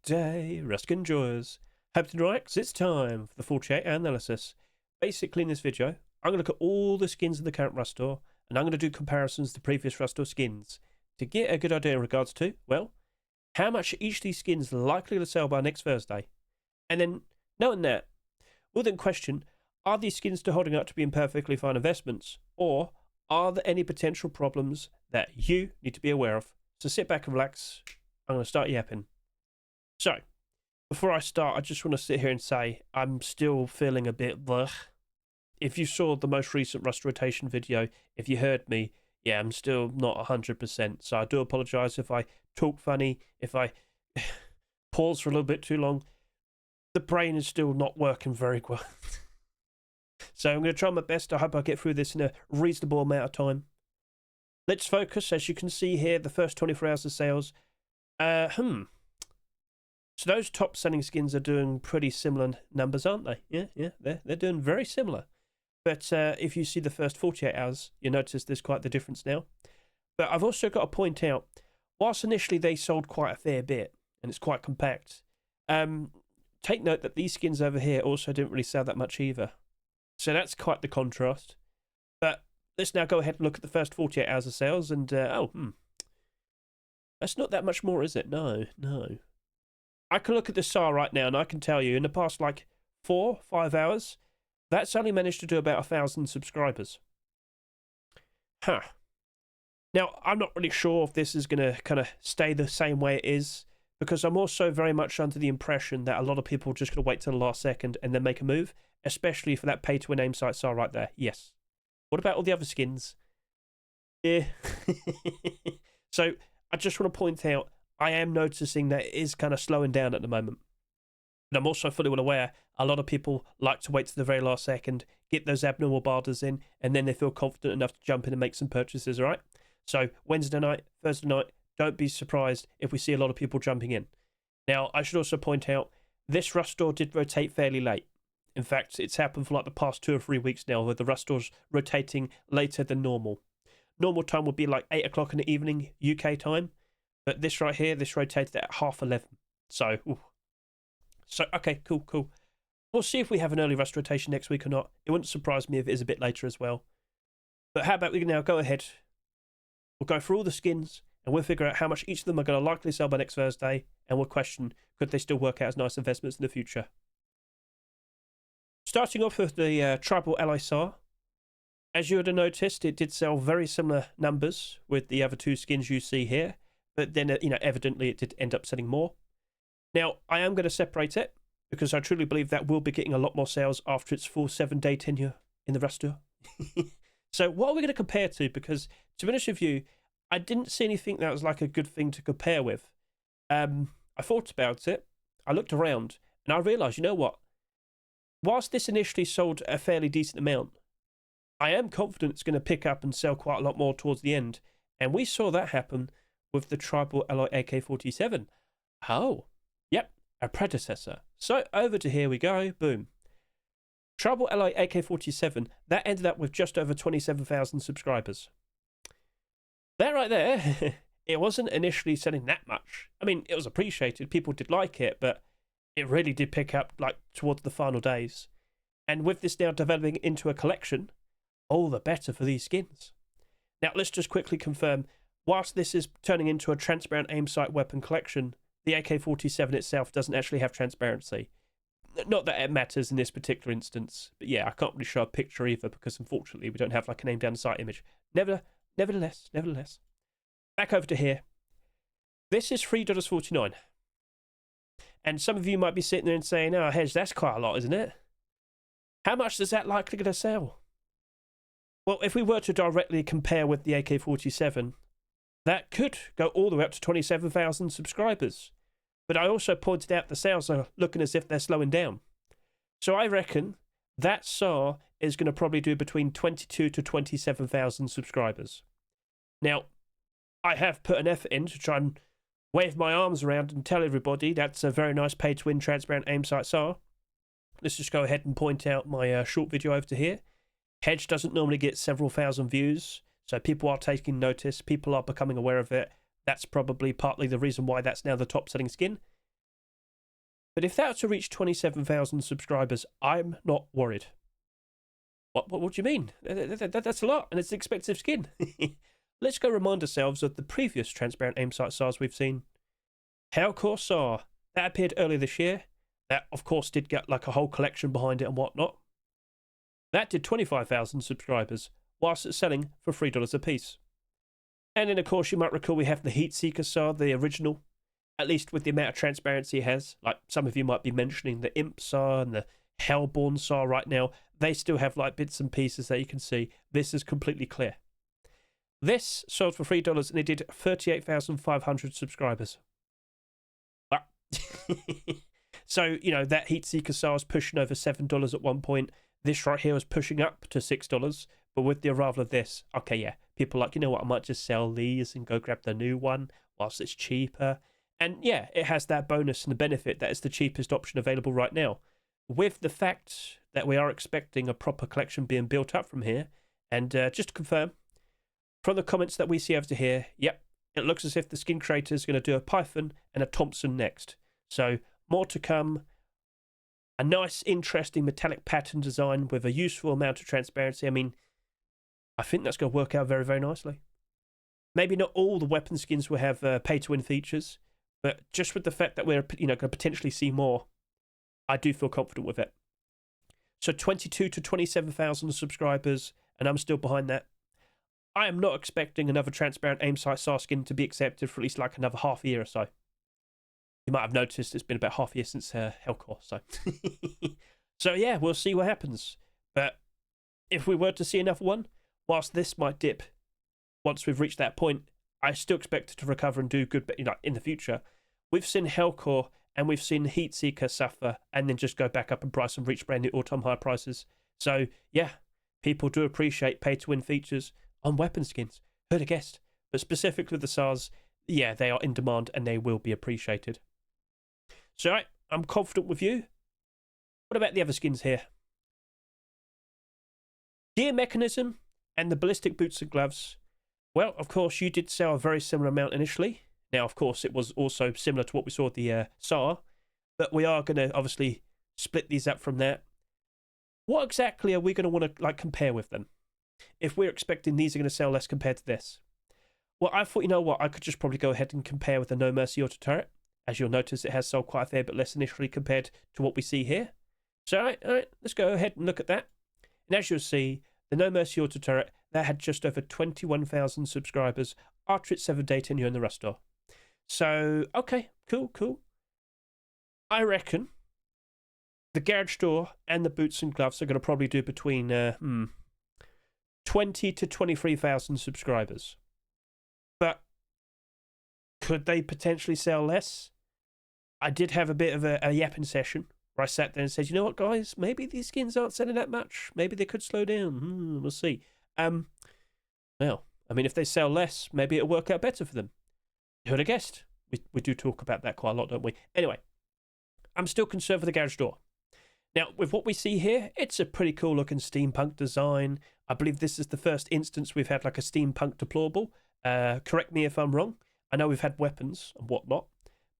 day, Ruskin enjoys. Hope to relax. It's time for the 48-hour analysis. Basically, in this video, I'm going to look at all the skins in the current Rust store, and I'm going to do comparisons to previous Rust store skins to get a good idea in regards to, well, how much each of these skins are likely to sell by next Thursday. And then, knowing that, we'll then question, are these skins still holding up to being perfectly fine investments? Or are there any potential problems that you need to be aware of? So sit back and relax. I'm going to start yapping. So, before I start, I just want to sit here and say I'm still feeling a bit blech. If you saw the most recent Rust rotation video, if you heard me, yeah, I'm still not 100%. So I do apologise if I talk funny, if I pause for a little bit too long. The brain is still not working very well. So I'm going to try my best. I hope I get through this in a reasonable amount of time. Let's focus. As you can see here, the first 24 hours of sales. So those top selling skins are doing pretty similar numbers, aren't they? Yeah, they're doing very similar. But if you see the first 48 hours, you notice there's quite the difference now. But I've also got to point out, whilst initially they sold quite a fair bit, and it's quite compact, take note that these skins over here also didn't really sell that much either. So that's quite the contrast. But let's now go ahead and look at the first 48 hours of sales, and that's not that much more, is it? No. I can look at the SAR right now, and I can tell you, in the past, 4-5 hours, that's only managed to do about 1,000 subscribers. Now, I'm not really sure if this is going to kind of stay the same way it is, because I'm also very much under the impression that a lot of people are just going to wait till the last second and then make a move, especially for that pay-to-win aim site SAR right there. Yes. What about all the other skins? Yeah. So, I just want to point out, I am noticing that it is kind of slowing down at the moment. But I'm also fully well aware a lot of people like to wait to the very last second, get those abnormal barders in, and then they feel confident enough to jump in and make some purchases, all right? So Wednesday night, Thursday night, don't be surprised if we see a lot of people jumping in. Now, I should also point out, this Rust store did rotate fairly late. In fact, it's happened for the past 2 or 3 weeks now, where the Rust store's rotating later than normal. Normal time would be 8 o'clock in the evening, UK time. But this right here, this rotated at 11:30. So, okay, cool. We'll see if we have an early Rust rotation next week or not. It wouldn't surprise me if it is a bit later as well. But how about we now go ahead. We'll go through all the skins, and we'll figure out how much each of them are going to likely sell by next Thursday, and we'll question, could they still work out as nice investments in the future? Starting off with the Tribal Ally SAR. As you would have noticed, it did sell very similar numbers with the other 2 skins you see here. But then, evidently it did end up selling more. Now, I am going to separate it because I truly believe that will be getting a lot more sales after its full 7-day tenure in the Rust store. So what are we going to compare to? Because, to be honest with you, I didn't see anything that was a good thing to compare with. I thought about it, I looked around, and I realised, you know what? Whilst this initially sold a fairly decent amount, I am confident it's going to pick up and sell quite a lot more towards the end. And we saw that happen with the Tribal Ally AK-47. Oh, yep, a predecessor. So over to here we go, boom. Tribal Ally AK-47, that ended up with just over 27,000 subscribers. That right there, it wasn't initially selling that much. I mean, it was appreciated, people did like it, but it really did pick up towards the final days. And with this now developing into a collection, all the better for these skins. Now let's just quickly confirm, whilst this is turning into a transparent aim sight weapon collection, the AK-47 itself doesn't actually have transparency. Not that it matters in this particular instance, but yeah, I can't really show a picture either because unfortunately we don't have an aim down sight image. Nevertheless. Back over to here. This is $3.49. And some of you might be sitting there and saying, oh, Hedge, that's quite a lot, isn't it? How much is that likely going to sell? Well, if we were to directly compare with the AK-47, that could go all the way up to 27,000 subscribers. But I also pointed out the sales are looking as if they're slowing down. So I reckon that SAR is going to probably do between 22 to 27,000 subscribers. Now, I have put an effort in to try and wave my arms around and tell everybody that's a very nice pay-to-win transparent aim sight SAR. Let's just go ahead and point out my short video over to here. Hedge doesn't normally get several thousand views, so people are taking notice, people are becoming aware of it. That's probably partly the reason why that's now the top selling skin. But if that's to reach 27,000 subscribers, I'm not worried. What do you mean? That's a lot, and it's an expensive skin. Let's go remind ourselves of the previous transparent aim sight SARs we've seen. Hellcore SAR, that appeared earlier this year. That, of course, did get like a whole collection behind it and whatnot. That did 25,000 subscribers, whilst it's selling for $3 a piece. And then, of course, you might recall we have the Heatseeker SAR, the original, at least with the amount of transparency it has. Like some of you might be mentioning the Imp SAR and the Hellborn SAR right now. They still have like bits and pieces that you can see. This is completely clear. This sold for $3 and it did 38,500 subscribers. So, you know, that Heatseeker SAR was pushing over $7 at one point. This right here was pushing up to $6. But with the arrival of this, okay, yeah, people are like, you know what, I might just sell these and go grab the new one whilst it's cheaper. And yeah, it has that bonus and the benefit that it's the cheapest option available right now. With the fact that we are expecting a proper collection being built up from here, and just to confirm, from the comments that we see over here, yep, it looks as if the skin creator is going to do a Python and a Thompson next. So more to come. A nice, interesting metallic pattern design with a useful amount of transparency. I mean, I think that's going to work out very, very nicely. Maybe not all the weapon skins will have pay-to-win features, but just with the fact that we're going to potentially see more, I do feel confident with it. So 22 to 27,000 subscribers, and I'm still behind that. I am not expecting another transparent aim sight SAR skin to be accepted for at least like another half a year or so. You might have noticed it's been about half a year since Hellcore, so. So yeah, we'll see what happens. But if we were to see another one, whilst this might dip, once we've reached that point, I still expect it to recover and do good, you know, in the future. We've seen Hellcore and we've seen Heatseeker suffer and then just go back up in price and reach brand new all-time high prices. So yeah, people do appreciate pay-to-win features on weapon skins. Who'd have guessed? But specifically the SARs, yeah, they are in demand and they will be appreciated. So right, I'm confident with you. What about the other skins here? Gear mechanism and the ballistic boots and gloves. Well, of course, you did sell a very similar amount initially. Now, of course, it was also similar to what we saw with the SAR, but we are going to obviously split these up from that. What exactly are we going to want to like compare with them? If we're expecting these are going to sell less compared to this. Well, I thought, you know what, I could just probably go ahead and compare with the No Mercy Autoturret. As you'll notice, it has sold quite a fair bit less initially compared to what we see here. So, all right, let's go ahead and look at that. And as you'll see, the No Mercy Autoturret, that had just over 21,000 subscribers after its 7-day tenure in the Rust Store. So, okay, cool. I reckon the garage door and the boots and gloves are going to probably do between 20 to 23,000 subscribers. But could they potentially sell less? I did have a bit of a yapping session where I sat there and said, you know what, guys, maybe these skins aren't selling that much. Maybe they could slow down. We'll see. Well, I mean, if they sell less, maybe it'll work out better for them. Who'd have guessed? We do talk about that quite a lot, don't we? Anyway, I'm still concerned for the garage door. Now, with what we see here, it's a pretty cool looking steampunk design. I believe this is the first instance we've had like a steampunk deplorable. Correct me if I'm wrong. I know we've had weapons and whatnot.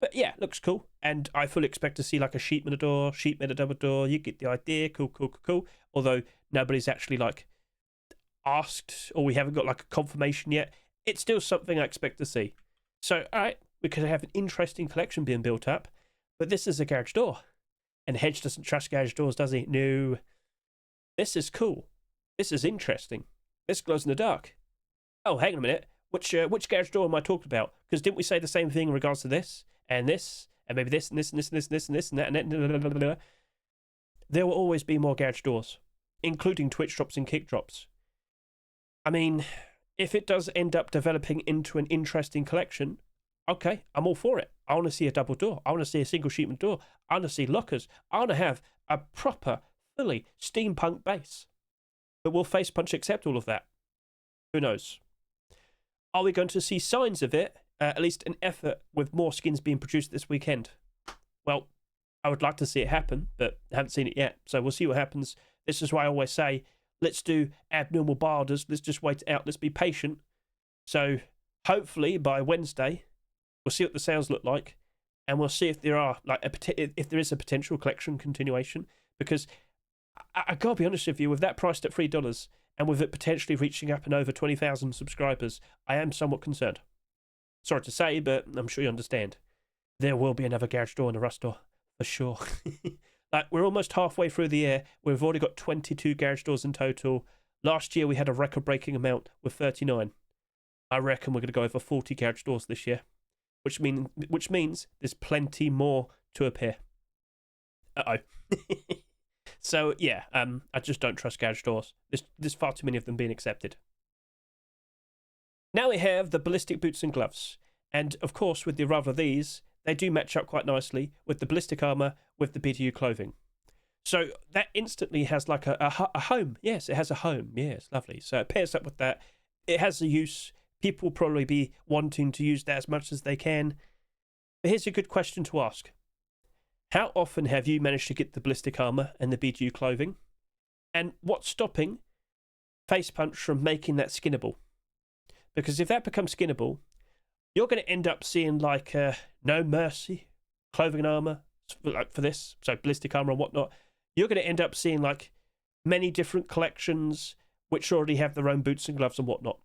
But yeah, looks cool. And I fully expect to see like a sheet metal door, sheet metal double door. You get the idea. Cool. Although nobody's actually like asked, or we haven't got like a confirmation yet. It's still something I expect to see. So, all right, we could have an interesting collection being built up. But this is a garage door. And Hedge doesn't trust garage doors, does he? No. This is cool. This is interesting. This glows in the dark. Oh, hang on a minute. Which garage door am I talking about? Because didn't we say the same thing in regards to this? And this? And maybe this, and this, and this, and this, and this, and this, and that, and that, blah, blah, blah, blah. There will always be more garage doors, including Twitch drops and kick drops. I mean, if it does end up developing into an interesting collection, okay, I'm all for it. I want to see a double door. I want to see a single sheetman door. I want to see lockers. I want to have a proper, fully steampunk base. But will Face Punch accept all of that? Who knows? Are we going to see signs of it? At least an effort with more skins being produced this weekend? Well, I would like to see it happen, but I haven't seen it yet. So we'll see what happens. This is why I always say, let's do abnormal barders. Let's just wait it out. Let's be patient. So hopefully by Wednesday, we'll see what the sales look like. and we'll see if there are if there is a potential collection continuation. Because I gotta be honest with you, with that priced at $3 and with it potentially reaching up and over 20,000 subscribers, I am somewhat concerned. Sorry to say, but I'm sure you understand. There will be another garage door and a rust door for sure. Like, we're almost halfway through the year. We've already got 22 garage doors in total. Last year we had a record-breaking amount with 39. I reckon we're going to go over 40 garage doors this year, which means there's plenty more to appear. So yeah, I just don't trust garage doors. There's far too many of them being accepted. Now we have the ballistic boots and gloves, and of course with the arrival of these, they do match up quite nicely with the ballistic armor with the BDU clothing. So that instantly has like a home. Yes, it has a home. Yes, lovely. So it pairs up with that. It has a use. People will probably be wanting to use that as much as they can. But here's a good question to ask. How often have you managed to get the ballistic armor and the BDU clothing? And what's stopping Face Punch from making that skinnable? Because if that becomes skinnable, you're going to end up seeing like No Mercy, clothing and armor, like for this, so ballistic armor and whatnot. You're going to end up seeing like many different collections which already have their own boots and gloves and whatnot.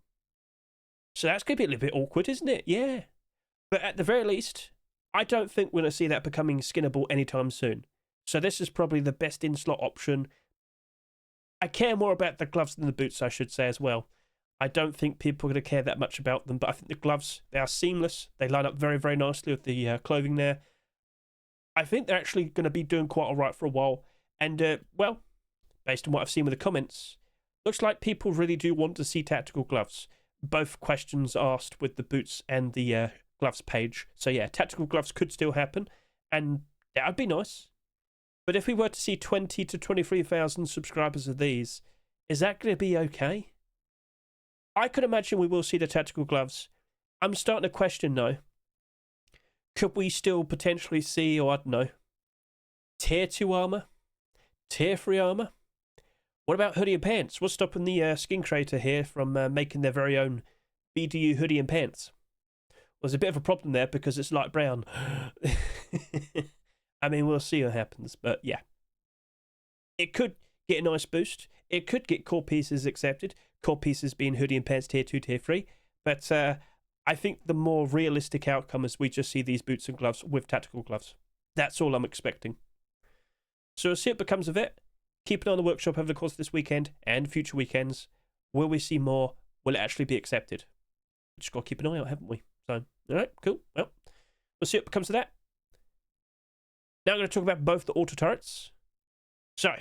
So that's going to be a little bit awkward, isn't it? Yeah. But at the very least, I don't think we're going to see that becoming skinnable anytime soon. So this is probably the best in-slot option. I care more about the gloves than the boots, I should say, as well. I don't think people are going to care that much about them, but I think the gloves, they are seamless. They line up very, very nicely with the clothing there. I think they're actually going to be doing quite all right for a while. And, well, based on what I've seen with the comments, looks like people really do want to see tactical gloves. Both questions asked with the boots and the gloves page. So, yeah, tactical gloves could still happen, and that would be nice. But if we were to see 20 to 23,000 subscribers of these, is that going to be okay? I could imagine we will see the tactical gloves. I'm starting to question, though. Could we still potentially see, or I don't know, Tier 2 armor? Tier 3 armor? What about hoodie and pants? What's stopping the skin creator here from making their very own BDU hoodie and pants? Well, there's a bit of a problem there because it's light brown. I mean, we'll see what happens, but yeah. It could get a nice boost. It could get core pieces accepted. Core pieces being hoodie and pants tier 2, tier 3. But I think the more realistic outcome is we just see these boots and gloves with tactical gloves. That's all I'm expecting. So we'll see what becomes of it. Keep an eye on the workshop over the course of this weekend and future weekends. Will we see more? Will it actually be accepted? Just got to keep an eye out, haven't we? So, all right, cool. Well, we'll see what becomes of that. Now I'm going to talk about both the auto turrets. So,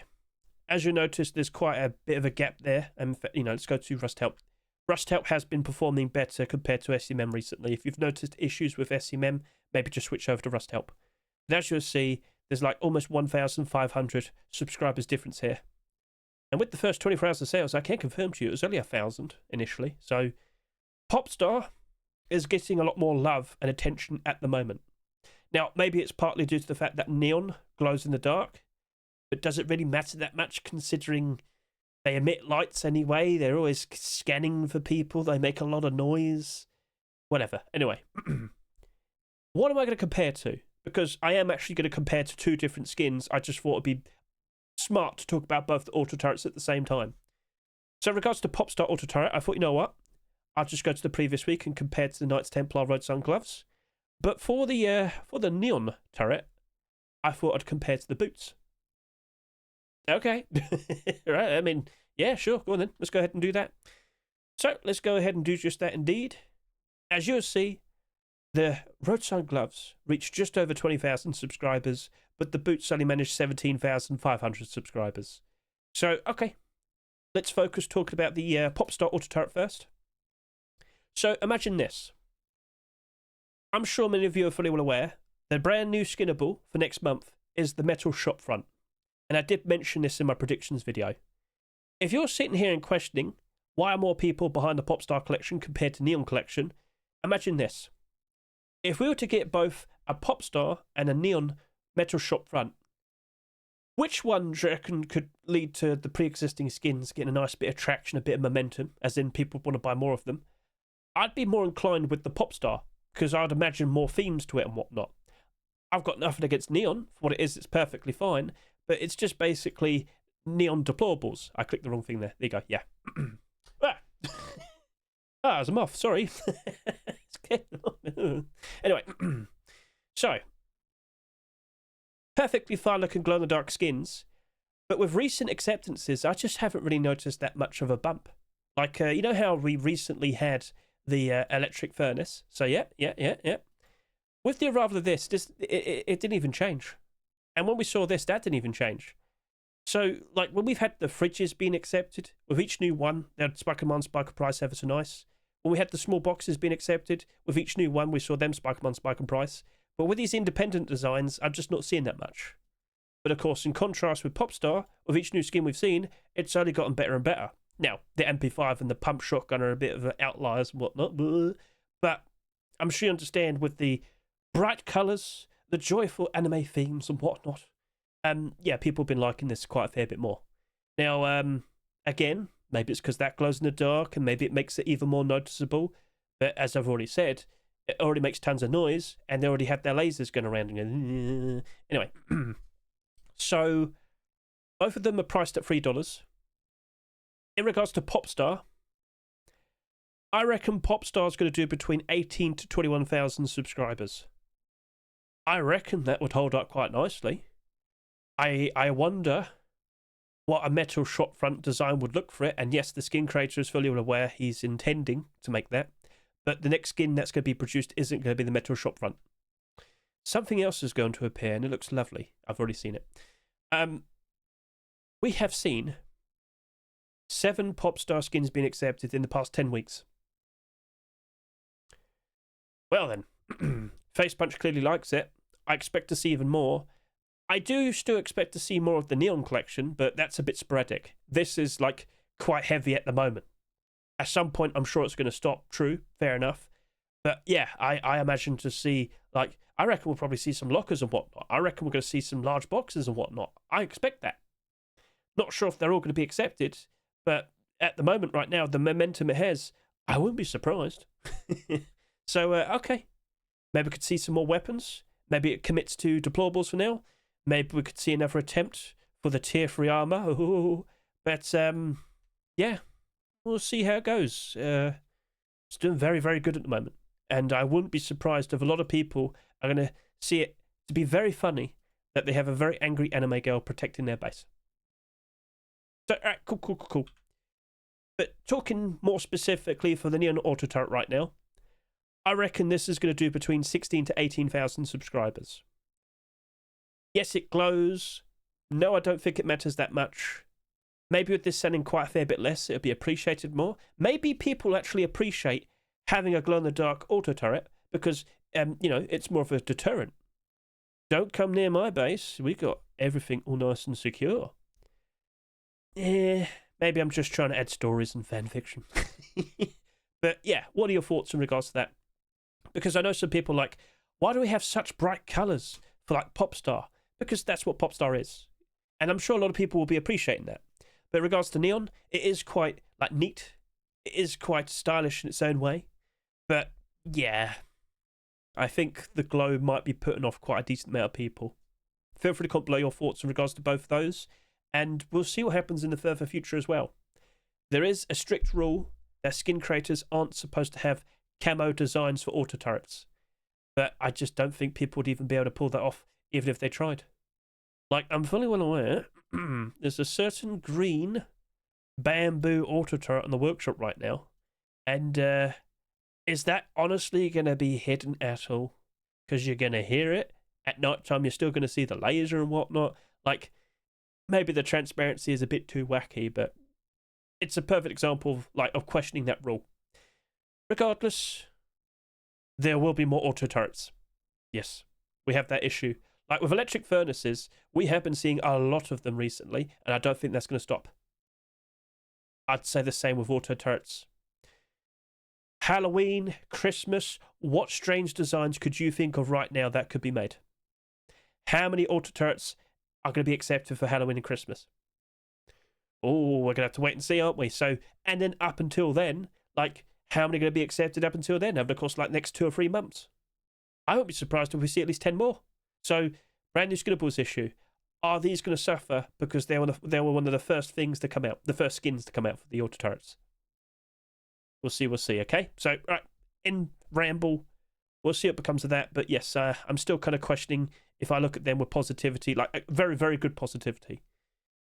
as you notice, there's quite a bit of a gap there. And, let's go to Rust Help. Rust Help has been performing better compared to SCMM recently. If you've noticed issues with SCMM, maybe just switch over to Rust Help. But as you'll see, there's like almost 1,500 subscribers difference here. And with the first 24 hours of sales, I can confirm to you, it was only 1,000 initially. So, Popstar is getting a lot more love and attention at the moment. Now, maybe it's partly due to the fact that neon glows in the dark. But does it really matter that much considering they emit lights anyway? They're always scanning for people. They make a lot of noise. Whatever. Anyway. What am I going to compare to? Because I am actually going to compare to two different skins. I just thought it'd be smart to talk about both the auto turrets at the same time. So in regards to Popstar Autoturret, I thought, you know what? I'll just go to the previous week and compare to the Knights Templar Road Sun gloves. But for the neon turret, I thought I'd compare to the boots. Okay. Right, I mean, yeah, sure, go on then. Let's go ahead and do that. So, let's go ahead and do just that indeed. As you'll see, the Road Sun gloves reached just over 20,000 subscribers, but the boots only managed 17,500 subscribers. So, okay. Let's focus talking about the Popstar Autoturret first. So, imagine this. I'm sure many of you are fully well aware, the brand new skinnable for next month is the metal shop front. And I did mention this in my predictions video. If you're sitting here and questioning why are more people behind the Popstar collection compared to Neon collection, imagine this. If we were to get both a Popstar and a Neon metal shop front, which one do you reckon could lead to the pre-existing skins getting a nice bit of traction, a bit of momentum, as in people want to buy more of them? I'd be more inclined with the Popstar, because I'd imagine more themes to it and whatnot. I've got nothing against neon. For what it is, it's perfectly fine. But it's just basically neon deplorables. I clicked the wrong thing there. There you go. Yeah. It was a moth. Sorry. Anyway, so perfectly fine looking glow in the dark skins, but with recent acceptances, I just haven't really noticed that much of a bump. Like, you know how we recently had the electric furnace? So yeah. With the arrival of this, it didn't even change. And when we saw this, that didn't even change. So, like, when we've had the fridges being accepted, with each new one, they had spike them on, spike of price ever so nice. When we had the small boxes being accepted, with each new one, we saw them spike them on, spike in price. But with these independent designs, I'm just not seeing that much. But of course, in contrast with Popstar, with each new skin we've seen, it's only gotten better and better. Now, the MP5 and the pump shotgun are a bit of outliers and whatnot, but I'm sure you understand with the bright colours, the joyful anime themes and whatnot. People have been liking this quite a fair bit more. Now, again, maybe it's because that glows in the dark and maybe it makes it even more noticeable. But as I've already said, it already makes tons of noise and they already have their lasers going around. Anyway, so both of them are priced at $3. In regards to Popstar, I reckon Popstar's going to do between 18 to 21,000 subscribers. I reckon that would hold up quite nicely. I wonder what a metal shot front design would look for it. And yes, the skin creator is fully aware he's intending to make that. But the next skin that's going to be produced isn't going to be the metal shot front. Something else is going to appear, and it looks lovely. I've already seen it. We have seen 7 Popstar skins being accepted in the past 10 weeks. Well then, Face Punch clearly likes it. I expect to see even more. I do still expect to see more of the Neon collection, but that's a bit sporadic. This is like quite heavy at the moment. At some point, I'm sure it's going to stop. True, fair enough. But yeah, I imagine to see, like, I reckon we'll probably see some lockers and whatnot. I reckon we're going to see some large boxes and whatnot. I expect that. Not sure if they're all going to be accepted, but at the moment right now, the momentum it has, I wouldn't be surprised. So, okay. Maybe we could see some more weapons. Maybe it commits to deplorables for now. Maybe we could see another attempt for the tier 3 armor. Ooh. But, yeah, we'll see how it goes. It's doing very, very good at the moment. And I wouldn't be surprised if a lot of people are going to see it to be very funny that they have a very angry anime girl protecting their base. So, alright, cool. But talking more specifically for the Neon Autoturret right now, I reckon this is going to do between 16 to 18,000 subscribers. Yes, it glows. No, I don't think it matters that much. Maybe with this selling quite a fair bit less, it'll be appreciated more. Maybe people actually appreciate having a glow-in-the-dark auto turret because, it's more of a deterrent. Don't come near my base. We got everything all nice and secure. Maybe I'm just trying to add stories and fan fiction. But yeah, what are your thoughts in regards to that? Because I know some people are like, why do we have such bright colours for like Popstar? Because that's what Popstar is. And I'm sure a lot of people will be appreciating that. But in regards to Neon, it is quite like neat. It is quite stylish in its own way. But yeah, I think the glow might be putting off quite a decent amount of people. Feel free to comment below your thoughts in regards to both of those. And we'll see what happens in the further future as well. There is a strict rule that skin creators aren't supposed to have camo designs for auto turrets. But I just don't think people would even be able to pull that off, even if they tried. Like, I'm fully well aware, there's a certain green bamboo auto turret in the workshop right now. And is that honestly going to be hidden at all? Because you're going to hear it. At night time, you're still going to see the laser and whatnot. Like, maybe the transparency is a bit too wacky, but it's a perfect example of questioning that rule. Regardless, there will be more auto turrets. Yes, we have that issue. Like with electric furnaces, we have been seeing a lot of them recently, and I don't think that's going to stop. I'd say the same with auto turrets. Halloween, Christmas, what strange designs could you think of right now that could be made? How many auto turrets are going to be accepted for Halloween and Christmas? Oh, we're going to have to wait and see, aren't we? So, and then up until then, like, how many are going to be accepted up until then? Over the course, like, next 2 or 3 months? I won't be surprised if we see at least 10 more. So, brand new skinnables issue. Are these going to suffer because they were one of the first things to come out, the first skins to come out for the auto turrets? We'll see. Okay, so right in ramble, we'll see what becomes of that. But yes, I'm still kind of questioning if I look at them with positivity, like very, very good positivity.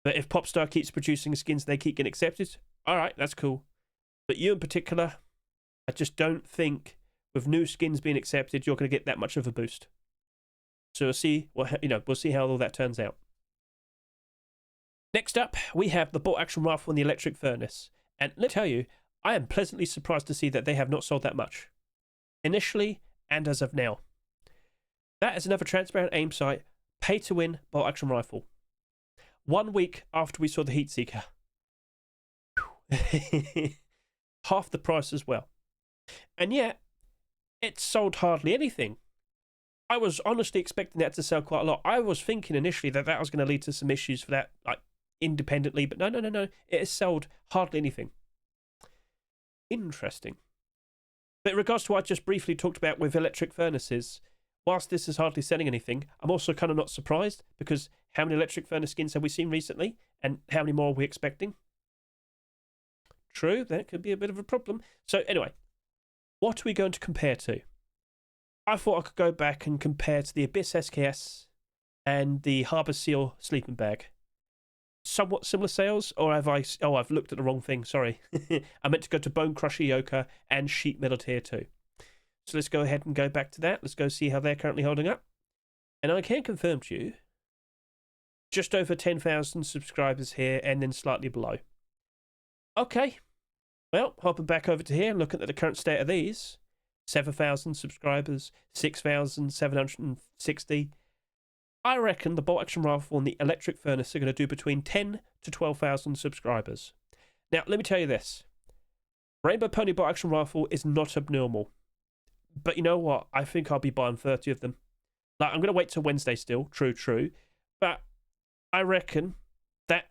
But if Popstar keeps producing skins, they keep getting accepted. All right, that's cool. But you in particular, I just don't think with new skins being accepted, you're going to get that much of a boost. So we'll see we'll see how all that turns out. Next up, we have the bolt action rifle and the electric furnace. And let me tell you, I am pleasantly surprised to see that they have not sold that much. Initially, and as of now. That is another transparent aim sight, pay to win bolt action rifle. 1 week after we saw the Heat Seeker. Half the price as well. And yet, it sold hardly anything. I was honestly expecting that to sell quite a lot. I was thinking initially that was going to lead to some issues for that, like independently, but no. It has sold hardly anything. Interesting. But in regards to what I just briefly talked about with electric furnaces, whilst this is hardly selling anything, I'm also kind of not surprised because how many electric furnace skins have we seen recently and how many more are we expecting? True, that could be a bit of a problem. So anyway, what are we going to compare to? I thought I could go back and compare to the Abyss SKS and the Harbour Seal sleeping bag. Somewhat similar sales, or have I... Oh, I've looked at the wrong thing, sorry. I meant to go to Bone Crusher Yoker and Sheet Metal Tier 2. So let's go ahead and go back to that. Let's go see how they're currently holding up. And I can confirm to you, just over 10,000 subscribers here and then slightly below. Okay. Well, hopping back over to here and looking at the current state of these. 7,000 subscribers, 6,760. I reckon the bolt action rifle and the electric furnace are going to do between 10 to 12,000 subscribers. Now, let me tell you this. Rainbow Pony bolt action rifle is not abnormal. But you know what? I think I'll be buying 30 of them. Like, I'm going to wait till Wednesday still. True. But I reckon that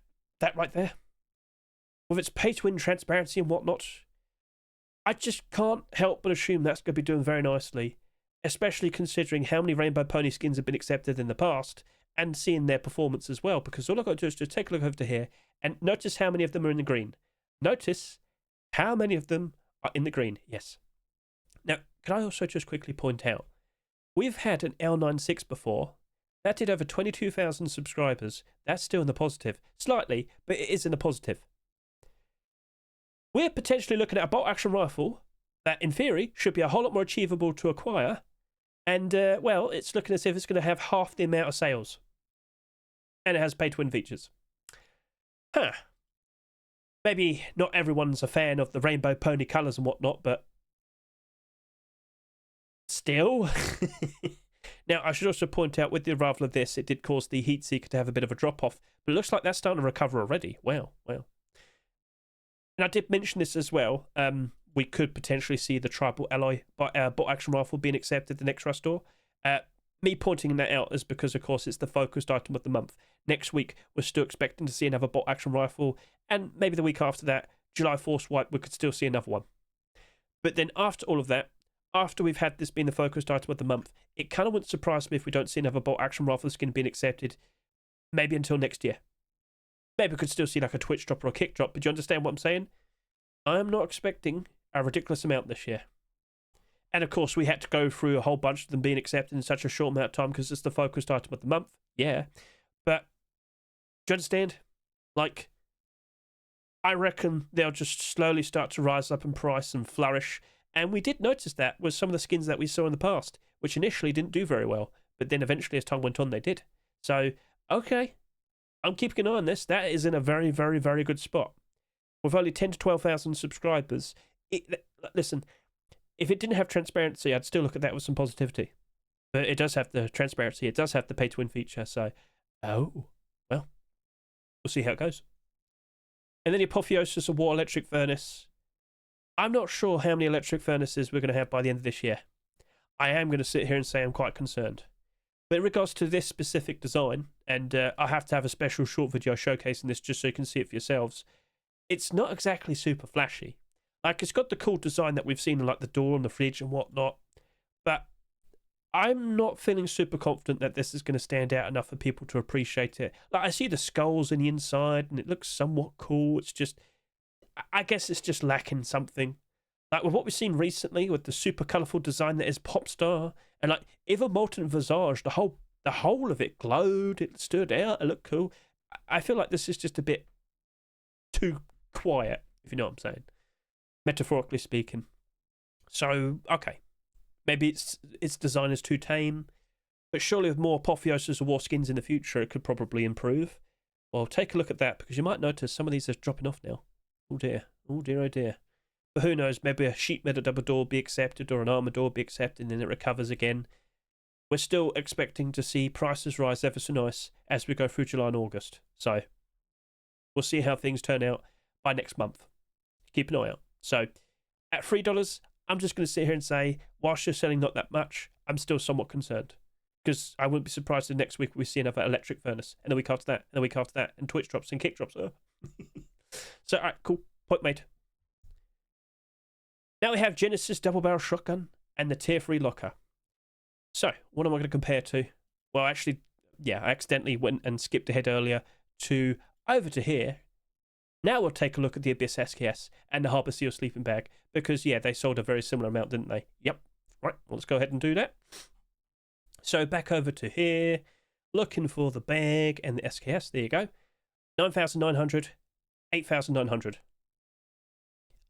right there, with its pay-to-win transparency and whatnot, I just can't help but assume that's going to be doing very nicely, especially considering how many Rainbow Pony skins have been accepted in the past and seeing their performance as well. Because all I've got to do is just take a look over to here and notice how many of them are in the green. Notice how many of them are in the green. Yes. Now, can I also just quickly point out, we've had an L96 before. That did over 22,000 subscribers. That's still in the positive. Slightly, but it is in the positive. We're potentially looking at a bolt action rifle that, in theory, should be a whole lot more achievable to acquire. And, well, it's looking as if it's going to have half the amount of sales. And it has pay-to-win features. Maybe not everyone's a fan of the Rainbow Pony colours and whatnot, but still. Now, I should also point out, with the arrival of this, it did cause the Heat Seeker to have a bit of a drop-off. But it looks like that's starting to recover already. Wow. And I did mention this as well. We could potentially see the tribal alloy bolt action rifle being accepted the next Rust store. Me pointing that out is because, of course, it's the focused item of the month. Next week, we're still expecting to see another bolt action rifle. And maybe the week after that, July Force Wipe, we could still see another one. But then after all of that, after we've had this being the focused item of the month, it kind of wouldn't surprise me if we don't see another bolt action rifle skin being accepted maybe until next year. Maybe we could still see like a Twitch drop or a kick drop, but do you understand what I'm saying? I'm not expecting a ridiculous amount this year. And of course, we had to go through a whole bunch of them being accepted in such a short amount of time because it's the focused item of the month. Yeah. But do you understand? Like, I reckon they'll just slowly start to rise up in price and flourish. And we did notice that with some of the skins that we saw in the past, which initially didn't do very well. But then eventually, as time went on, they did. So, okay. I'm keeping an eye on this. That is in a very, very, very good spot. With only 10 to 12,000 subscribers, listen, if it didn't have transparency, I'd still look at that with some positivity. But it does have the transparency. It does have the pay-to-win feature. So, well, we'll see how it goes. And then the Apotheosis of War Electric Furnace. I'm not sure how many electric furnaces we're going to have by the end of this year. I am going to sit here and say I'm quite concerned. But in regards to this specific design, and I have to have a special short video showcasing this just so you can see it for yourselves, it's not exactly super flashy. Like, it's got the cool design that we've seen in like the door and the fridge and whatnot, but I'm not feeling super confident that this is going to stand out enough for people to appreciate it. Like, I see the skulls in the inside and it looks somewhat cool. It's just, I guess it's just lacking something. Like with what we've seen recently with the super colourful design that is Popstar, and like even Molten Visage, the whole of it glowed, it stood out, it looked cool. I feel like this is just a bit too quiet, if you know what I'm saying, metaphorically speaking. So, okay. Maybe its design is too tame, but surely with more Apotheosis or War skins in the future, it could probably improve. Well, take a look at that, because you might notice some of these are dropping off now. Oh dear, oh dear, oh dear. But who knows, maybe a sheet metal double door will be accepted or an armor door will be accepted and then it recovers again. We're still expecting to see prices rise ever so nice as we go through July and August. So, we'll see how things turn out by next month. Keep an eye out. So, at $3, I'm just going to sit here and say, whilst you're selling not that much, I'm still somewhat concerned. Because I wouldn't be surprised if next week we see another electric furnace, and the week after that, and the week after that, and Twitch drops and kick drops. So, alright, cool. Point made. Now we have Genesis double barrel shotgun and the tier 3 locker. So, what am I going to compare to? Well, actually, yeah, I accidentally went and skipped ahead earlier to over to here. Now we'll take a look at the Abyss SKS and the Harbour Seal sleeping bag, because, yeah, they sold a very similar amount, didn't they? Yep. Right, well, let's go ahead and do that. So back over to here, looking for the bag and the SKS. There you go. 9,900, 8,900.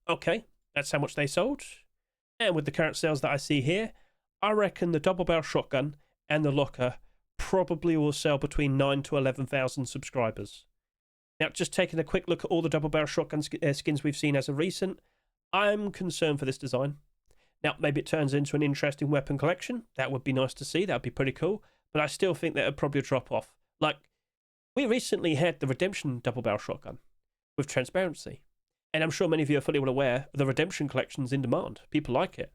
Okay, that's how much they sold. And with the current sales that I see here, I reckon the double barrel shotgun and the locker probably will sell between 9 to 11,000 subscribers. Now, just taking a quick look at all the double barrel shotgun skins we've seen as of recent, I'm concerned for this design. Now, maybe it turns into an interesting weapon collection. That would be nice to see. That would be pretty cool. But I still think that would probably drop off. Like, we recently had the Redemption double barrel shotgun with transparency. And I'm sure many of you are fully well aware the Redemption collection's in demand. People like it.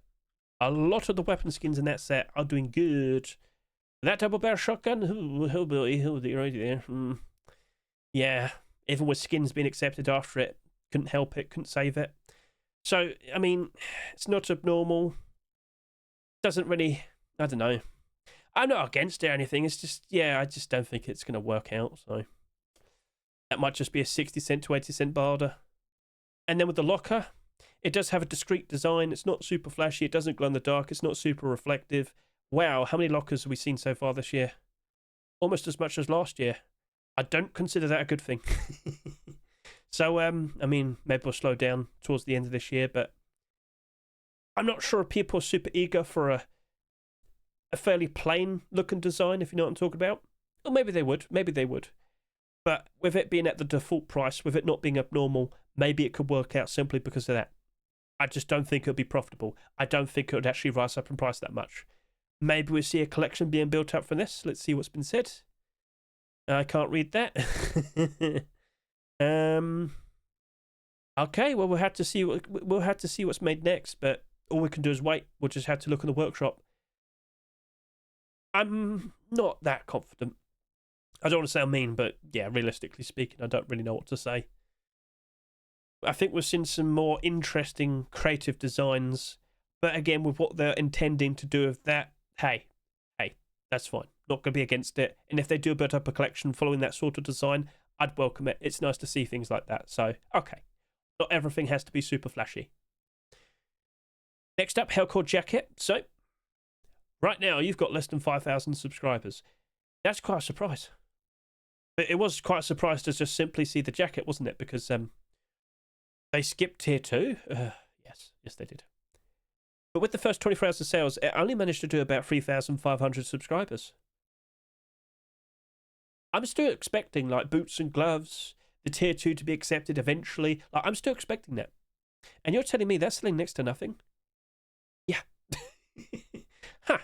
A lot of the weapon skins in that set are doing good. That double barrel shotgun, right there. Yeah, even with skins being accepted after it, couldn't help it, couldn't save it. So, I mean, it's not abnormal. Doesn't really, I don't know. I'm not against it or anything. It's just, yeah, I just don't think it's going to work out. So, that might just be a 60 cent to 80 cent barter. And then with the locker, it does have a discreet design. It's not super flashy. It doesn't glow in the dark. It's not super reflective. Wow, how many lockers have we seen so far this year? Almost as much as last year. I don't consider that a good thing. So, I mean, maybe we'll slow down towards the end of this year, but I'm not sure if people are super eager for a fairly plain looking design, if you know what I'm talking about. Or maybe they would. Maybe they would. But with it being at the default price, with it not being abnormal, maybe it could work out simply because of that. I just don't think it would be profitable. I don't think it would actually rise up in price that much. Maybe we see a collection being built up from this. Let's see what's been said. I can't read that. Okay, well, we'll have to see what's made next, but all we can do is wait. We'll just have to look in the workshop. I'm not that confident. I don't want to sound mean, but yeah, realistically speaking, I don't really know what to say. I think we've seen some more interesting creative designs, but again, with what they're intending to do with that, hey, that's fine. Not going to be against it. And if they do build up a collection following that sort of design, I'd welcome it. It's nice to see things like that. So, okay. Not everything has to be super flashy. Next up, Hellcore Jacket. So, right now, you've got less than 5,000 subscribers. That's quite a surprise. But it was quite a surprise to just simply see the jacket, wasn't it? Because they skipped tier 2. Yes, they did. But with the first 24 hours of sales, it only managed to do about 3,500 subscribers. I'm still expecting, like, boots and gloves, the tier 2 to be accepted eventually. Like, I'm still expecting that. And you're telling me that's selling next to nothing? Yeah. Huh.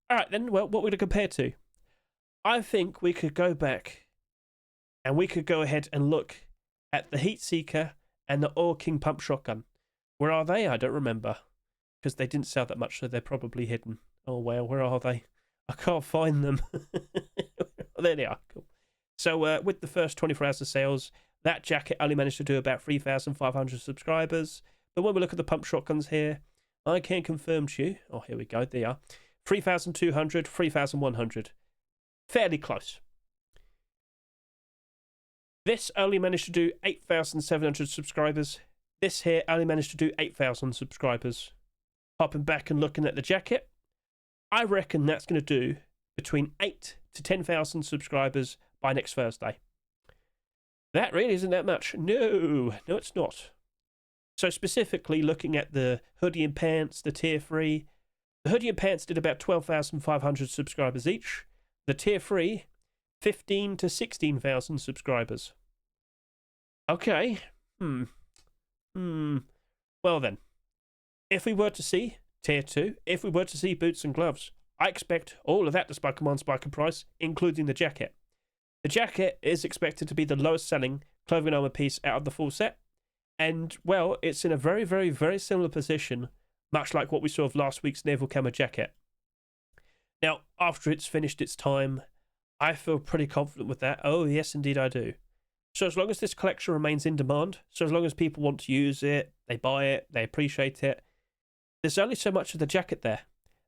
Alright then, well, what we're going to compare to? I think we could go back and we could go ahead and look at the Heat Seeker and the Oil King Pump Shotgun. Where are they? I don't remember. Because they didn't sell that much, so they're probably hidden. Oh, well, where are they? I can't find them. There they are. Cool. So, with the first 24 hours of sales, that jacket only managed to do about 3,500 subscribers. But when we look at the pump shotguns here, I can confirm to you. Oh, here we go. They are. 3,200, 3,100. Fairly close. This only managed to do 8,700 subscribers. This here only managed to do 8,000 subscribers. Hopping back and looking at the jacket, I reckon that's going to do between 8 to 10,000 subscribers by next Thursday. That really isn't that much. No, it's not. So specifically looking at the hoodie and pants, the tier 3, the hoodie and pants did about 12,500 subscribers each. The tier 3, 15 to 16,000 subscribers. Okay. Well then, if we were to see tier 2, if we were to see boots and gloves, I expect all of that to spike on spiker price, including the jacket. The jacket is expected to be the lowest selling clothing armor piece out of the full set. And, well, it's in a very, very, very similar position, much like what we saw of last week's naval camo jacket. Now, after it's finished its time, I feel pretty confident with that. Oh, yes, indeed I do. So as long as this collection remains in demand, so as long as people want to use it, they buy it, they appreciate it, there's only so much of the jacket there.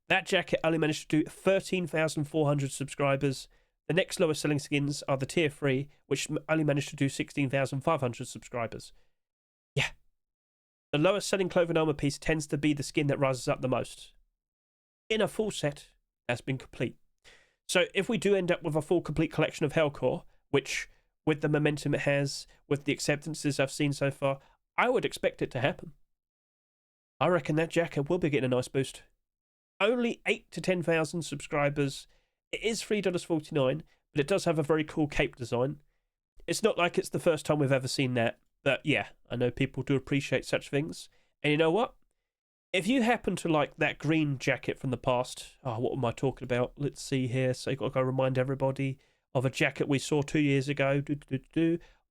That jacket only managed to do 13,400 subscribers. The next lowest selling skins are the tier 3, which only managed to do 16,500 subscribers. Yeah. The lowest selling clothing armor piece tends to be the skin that rises up the most. In a full set, that's been complete. So if we do end up with a full complete collection of Hellcore, which with the momentum it has, with the acceptances I've seen so far, I would expect it to happen. I reckon that jacket will be getting a nice boost. Only 8 to 10,000 subscribers. It is $3.49, but it does have a very cool cape design. It's not like it's the first time we've ever seen that, but yeah, I know people do appreciate such things. And you know what? If you happen to like that green jacket from the past, what am I talking about? Let's see here. So you've got to go remind everybody of a jacket we saw 2 years ago.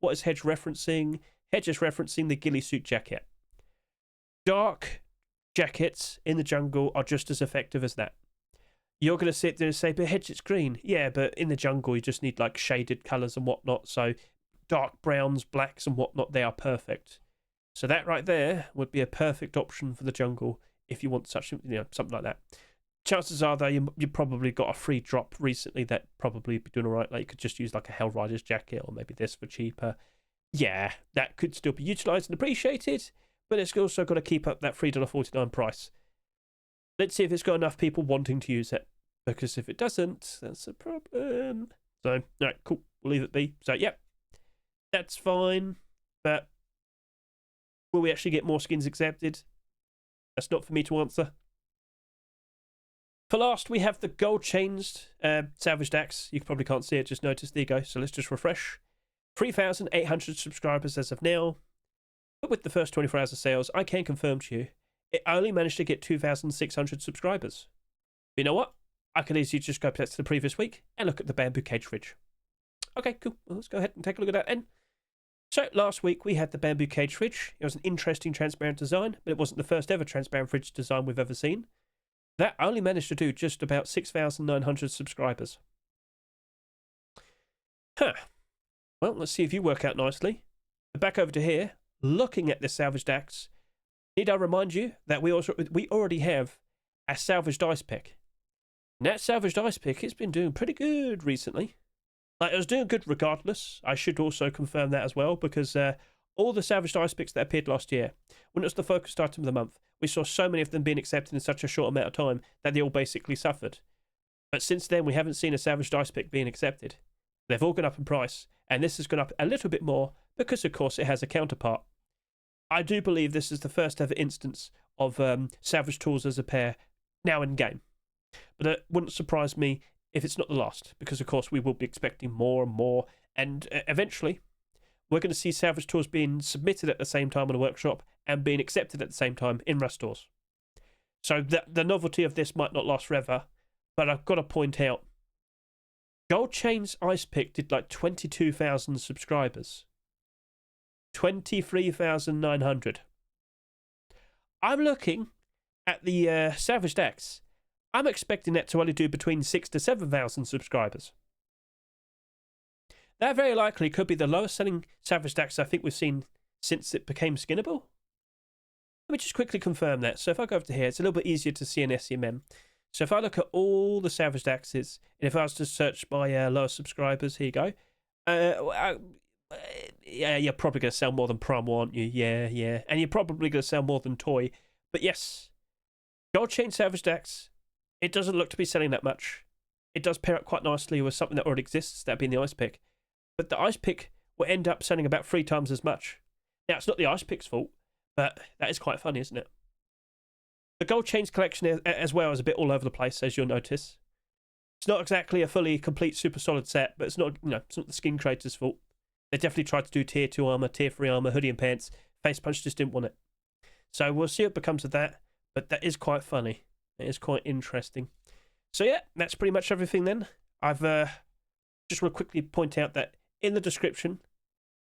What is Hedge referencing? Hedge is referencing the ghillie suit jacket. Dark jackets in the jungle are just as effective as that. You're going to sit there and say, but Hedge, it's green. Yeah, but in the jungle, you just need like shaded colours and whatnot. So dark browns, blacks and whatnot, they are perfect. So that right there would be a perfect option for the jungle if you want such, something like that. Chances are, though, you probably got a free drop recently that probably be doing all right. Like you could just use like a Hell Riders jacket or maybe this for cheaper. Yeah, that could still be utilised and appreciated, but it's also got to keep up that $3.49 price. Let's see if it's got enough people wanting to use it, because if it doesn't, that's a problem. So, all right, cool. We'll leave it be. So, yep, that's fine, but will we actually get more skins accepted? That's not for me to answer. For last, we have the gold changed Salvage Axe. You probably can't see it, just notice. There you go. So let's just refresh. 3,800 subscribers as of now. But with the first 24 hours of sales, I can confirm to you, it only managed to get 2,600 subscribers. But you know what? I could easily just go back to the previous week and look at the bamboo cage fridge. Okay, cool. Well, let's go ahead and take a look at that then. So last week we had the bamboo cage fridge. It was an interesting transparent design, but it wasn't the first ever transparent fridge design we've ever seen. That only managed to do just about 6,900 subscribers. Huh. Well, let's see if you work out nicely. Back over to here, looking at this Salvage Axe. Need I remind you that we already have a salvaged ice pick. And that salvaged ice pick, it's been doing pretty good recently. Like, it was doing good regardless. I should also confirm that as well, because all the salvaged ice picks that appeared last year, when it was the focused item of the month, we saw so many of them being accepted in such a short amount of time that they all basically suffered. But since then, we haven't seen a salvaged ice pick being accepted. They've all gone up in price, and this has gone up a little bit more because, of course, it has a counterpart. I do believe this is the first ever instance of salvage tools as a pair now in game. But it wouldn't surprise me if it's not the last, because, of course, we will be expecting more and more, and eventually we're going to see salvage tools being submitted at the same time in a workshop and being accepted at the same time in restores. So the novelty of this might not last forever, but I've got to point out, Gold Chain's Ice Pick did like 22,000 subscribers. 23,900. I'm looking at the Salvage Axe. I'm expecting that to only do between 6,000 to 7,000 subscribers. That very likely could be the lowest selling Salvage Axe I think we've seen since it became skinnable. Let me just quickly confirm that. So if I go over to here, it's a little bit easier to see an SEMM. So if I look at all the Salvage Axes, and if I was to search by lower subscribers, here you go. Yeah, you're probably going to sell more than Primal, aren't you? Yeah. And you're probably going to sell more than Toy. But yes, Gold Chain Salvage Axe, it doesn't look to be selling that much. It does pair up quite nicely with something that already exists, that being the Ice Pick. But the Ice Pick will end up selling about 3 times as much. Now, it's not the Ice Pick's fault, but that is quite funny, isn't it? The Gold Chains collection as well is a bit all over the place, as you'll notice. It's not exactly a fully complete super solid set, but it's not, it's not the skin creator's fault. They definitely tried to do tier 2 armor, tier 3 armor, hoodie and pants. Face Punch just didn't want it. So we'll see what becomes of that, but that is quite funny. It is quite interesting. So yeah, that's pretty much everything then. I've just want to quickly point out that in the description,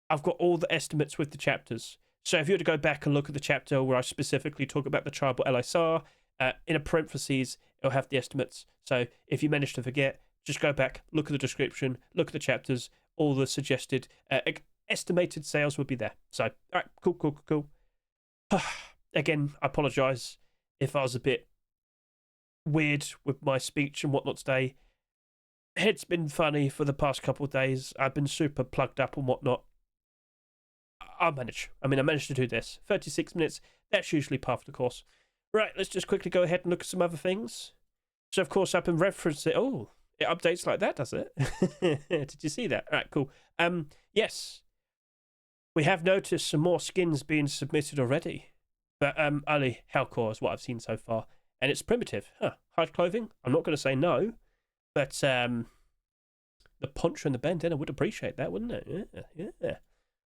I've got all the estimates with the chapters. So if you were to go back and look at the chapter where I specifically talk about the tribal LSR, in a parentheses, it'll have the estimates. So if you manage to forget, just go back, look at the description, look at the chapters, all the suggested estimated sales will be there. So, all right, cool. Again, I apologise if I was a bit weird with my speech and whatnot today. It's been funny for the past couple of days. I've been super plugged up and whatnot. I'll manage. I managed to do this. 36 minutes, that's usually par for the course. Right, let's just quickly go ahead and look at some other things. So, of course, I've been referencing... Oh, it updates like that, does it? Did you see that? All right, cool. Yes. We have noticed some more skins being submitted already. But only Hellcore is what I've seen so far. And it's primitive. Hide clothing? I'm not going to say no. But the poncho and the bandana would appreciate that, wouldn't it? Yeah.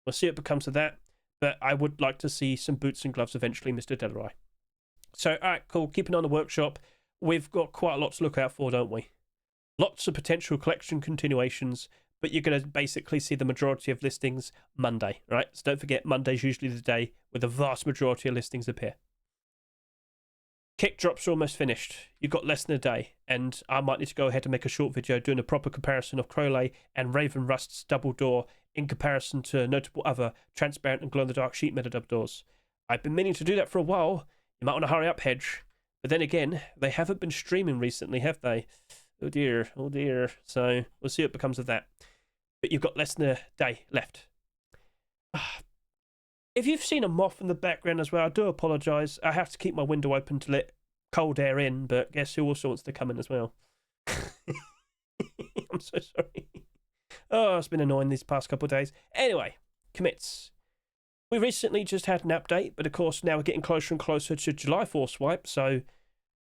We'll see what becomes of that. But I would like to see some boots and gloves eventually, Mr. Delaroy. So, all right, cool. Keeping on the workshop. We've got quite a lot to look out for, don't we? Lots of potential collection continuations, but you're going to basically see the majority of listings Monday, right? So don't forget, Monday's usually the day where the vast majority of listings appear. Kick drops are almost finished. You've got less than a day, and I might need to go ahead and make a short video doing a proper comparison of Crowley and Raven Rust's double door in comparison to notable other transparent and glow-in-the-dark sheet metal double doors. I've been meaning to do that for a while. You might want to hurry up, Hedge. But then again, they haven't been streaming recently, have they? Oh dear. So we'll see what becomes of that. But you've got less than a day left. If you've seen a moth in the background as well, I do apologise. I have to keep my window open to let cold air in, but guess who also wants to come in as well? I'm so sorry. Oh, it's been annoying these past couple of days. Anyway, commits. We recently just had an update, but of course now we're getting closer and closer to July 4th swipe, so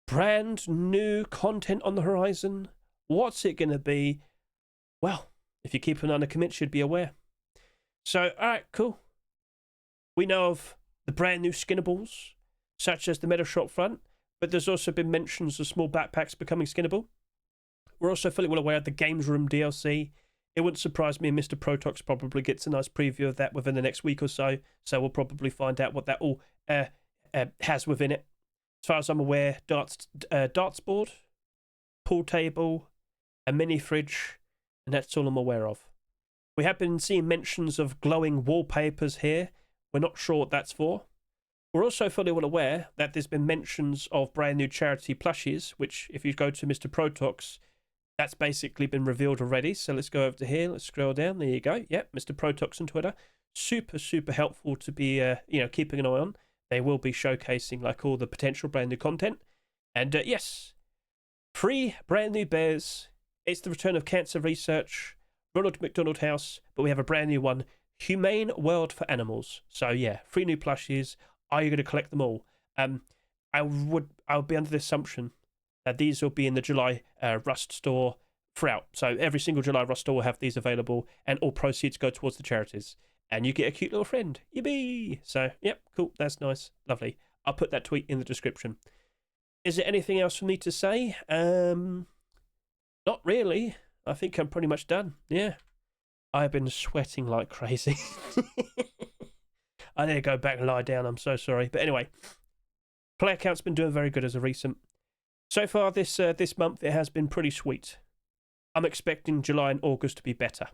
brand new content on the horizon. What's it going to be? Well, if you keep an eye on the commit, should be aware. So, alright, cool. We know of the brand new skinnables, such as the metal shop front, but there's also been mentions of small backpacks becoming skinnable. We're also fully well aware of the Games Room DLC. It wouldn't surprise me if Mr. Protox probably gets a nice preview of that within the next week or so, so we'll probably find out what that all has within it. As far as I'm aware, darts board, pool table, a mini fridge, and that's all I'm aware of. We have been seeing mentions of glowing wallpapers here. We're not sure what that's for. We're also fully well aware that there's been mentions of brand new charity plushies, which if you go to Mr. Protox, that's basically been revealed already. So let's go over to here. Let's scroll down. There you go. Yep, Mr. Protox on Twitter. Super helpful to be, keeping an eye on. They will be showcasing like all the potential brand new content. And yes, 3 brand new bears. It's the return of cancer research, Ronald McDonald House, but we have a brand new one, Humane World for Animals. So yeah, 3 new plushies. Are you going to collect them all? I would be under the assumption that these will be in the July Rust store throughout. So every single July Rust store will have these available, and all proceeds go towards the charities. And you get a cute little friend. Yippee! So, yep, cool. That's nice. Lovely. I'll put that tweet in the description. Is there anything else for me to say? Not really. I think I'm pretty much done. Yeah. I've been sweating like crazy. I need to go back and lie down. I'm so sorry. But anyway, player count's been doing very good as of recent. So far this month, it has been pretty sweet. I'm expecting July and August to be better.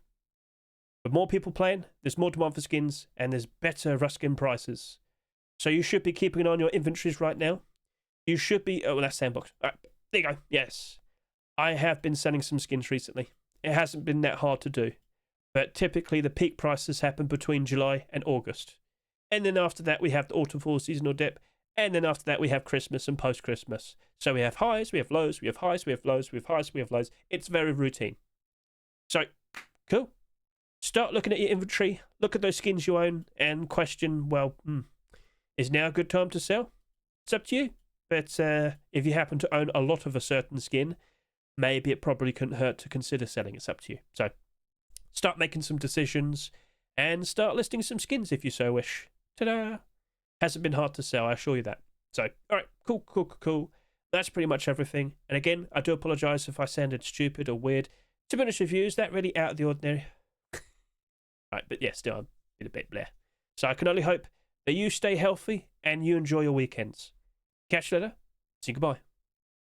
With more people playing, there's more demand for skins, and there's better Rust skin prices. So you should be keeping an eye on your inventories right now. You should be... Oh, well, that's Sandbox. Right. There you go. Yes. I have been selling some skins recently. It hasn't been that hard to do. But typically the peak prices happen between July and August. And then after that we have the autumn fall seasonal dip. And then after that we have Christmas and post-Christmas. So we have highs, we have lows, we have highs, we have lows, we have highs, we have lows. It's very routine. So, cool. Start looking at your inventory, look at those skins you own, and question, well, is now a good time to sell? It's up to you. But if you happen to own a lot of a certain skin, maybe it probably couldn't hurt to consider selling. It's up to you. So start making some decisions and start listing some skins if you so wish. Ta-da! Hasn't been hard to sell, I assure you that. So, all right, cool. That's pretty much everything. And again, I do apologise if I sounded stupid or weird. To be honest with you, is that really out of the ordinary? Right, but yeah, still, I'm a bit bleh. So I can only hope that you stay healthy and you enjoy your weekends. Catch you later. See you, goodbye.